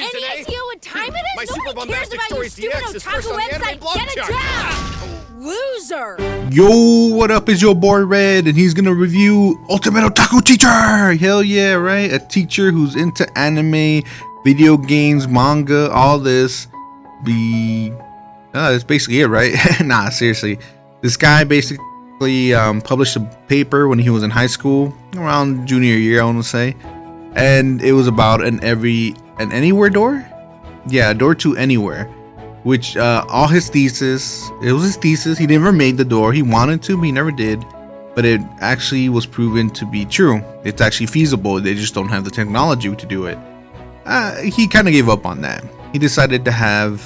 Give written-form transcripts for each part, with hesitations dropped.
Suzune. Any idea what time it is? My Nobody Super cares Bombastic about your Stories stupid DX is first otaku on the anime website. blog Get a chart. job! Loser! Yo, what up? Is your boy Red, and he's gonna review Ultimate Otaku Teacher. Hell yeah, right? A teacher who's into anime, video games, manga, all this. That's basically it, right? Nah, seriously. This guy basically published a paper when he was in high school, around junior year, I want to say, and it was about an anywhere door. Yeah, a door to anywhere. Which all his thesis, it was his thesis. He never made the door. He wanted to, but he never did. But it actually was proven to be true. It's actually feasible. They just don't have the technology to do it. He kind of gave up on that. He decided to have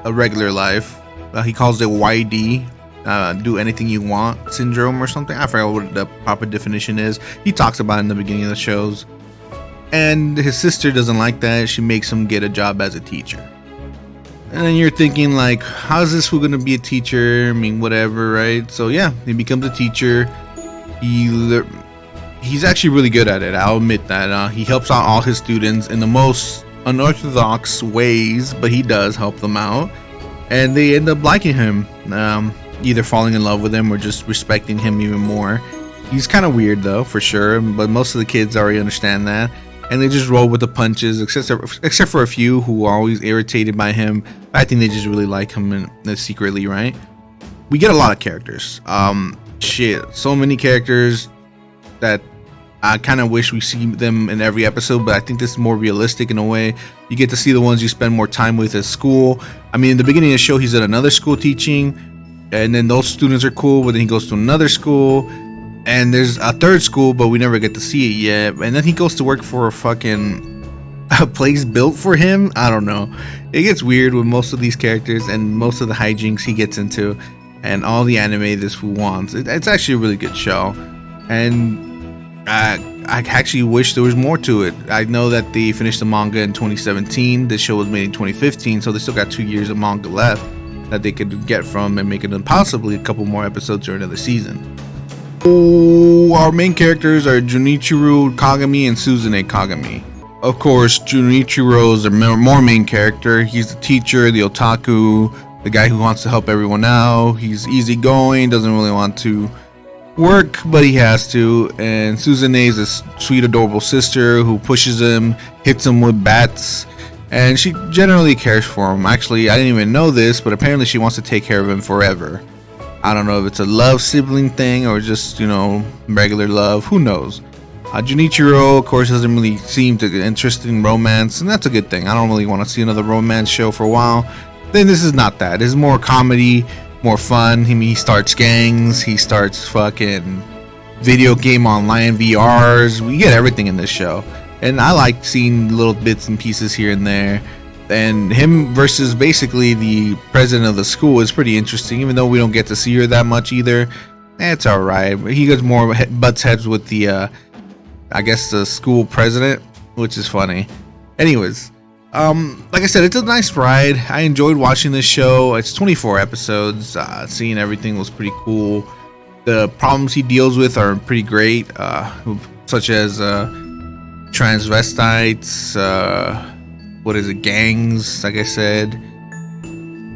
a regular life. He calls it YD, do anything you want syndrome or something. I forgot what the proper definition is. He talks about it in the beginning of the shows. And his sister doesn't like that. She makes him get a job as a teacher. And then you're thinking, like, how's this fool gonna be a teacher? I mean, whatever, right? So yeah, he becomes a teacher. He's actually really good at it. I'll admit that. He helps out all his students in the most unorthodox ways, but he does help them out, and they end up liking him, either falling in love with him or just respecting him even more. He's kind of weird though, for sure, but most of the kids already understand that. And they just roll with the punches, except for a few who are always irritated by him. I think they just really like him secretly, right? We get a lot of characters. So many characters that I kind of wish we see them in every episode, but I think this is more realistic in a way. You get to see the ones you spend more time with at school. I mean, in the beginning of the show, he's at another school teaching, and then those students are cool, but then he goes to another school. And there's a third school, but we never get to see it yet. And then he goes to work for a place built for him. I don't know. It gets weird with most of these characters and most of the hijinks he gets into, and all the anime this fool wants. It's actually a really good show, and I actually wish there was more to it. I know that they finished the manga in 2017. This show was made in 2015, so they still got 2 years of manga left that they could get from and make it possibly a couple more episodes or another season. Oh, our main characters are Junichiro Kagami and Suzune Kagami. Of course, Junichiro is a more main character. He's the teacher, the otaku, the guy who wants to help everyone out. He's easygoing, doesn't really want to work, but he has to. And Suzune is a sweet, adorable sister who pushes him, hits him with bats, and she generally cares for him. Actually, I didn't even know this, but apparently she wants to take care of him forever. I don't know if it's a love sibling thing or just, regular love. Who knows? Junichiro, of course, doesn't really seem to get interested in romance, and that's a good thing. I don't really want to see another romance show for a while. Then this is not that. This is more comedy, more fun. He starts gangs. He starts fucking video game online VRs. We get everything in this show. And I like seeing little bits and pieces here and there. And him versus basically the president of the school is pretty interesting, even though we don't get to see her that much either. It's alright. He gets more butts heads with the the school president, which is funny. Anyways, like I said, it's a nice ride. I enjoyed watching this show. It's 24 episodes. Seeing everything was pretty cool. The problems he deals with are pretty great, such as transvestites, gangs, like I said,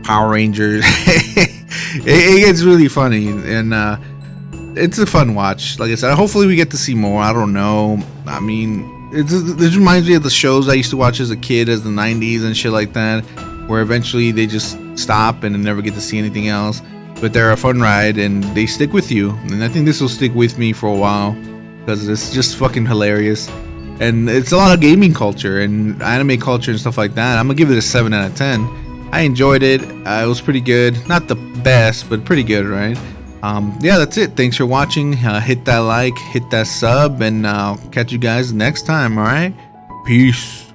Power Rangers. it gets really funny, and it's a fun watch. Like I said, hopefully we get to see more. I don't know. I mean, this reminds me of the shows I used to watch as a kid, as the 90s and shit like that, where eventually they just stop and never get to see anything else. But they're a fun ride, and they stick with you. And I think this will stick with me for a while, because it's just fucking hilarious. And it's a lot of gaming culture and anime culture and stuff like that. I'm gonna give it a 7 out of 10. I enjoyed it. It was pretty good. Not the best, but pretty good, right? Yeah, that's it. Thanks for watching. Hit that like, hit that sub, and I'll catch you guys next time, alright? Peace.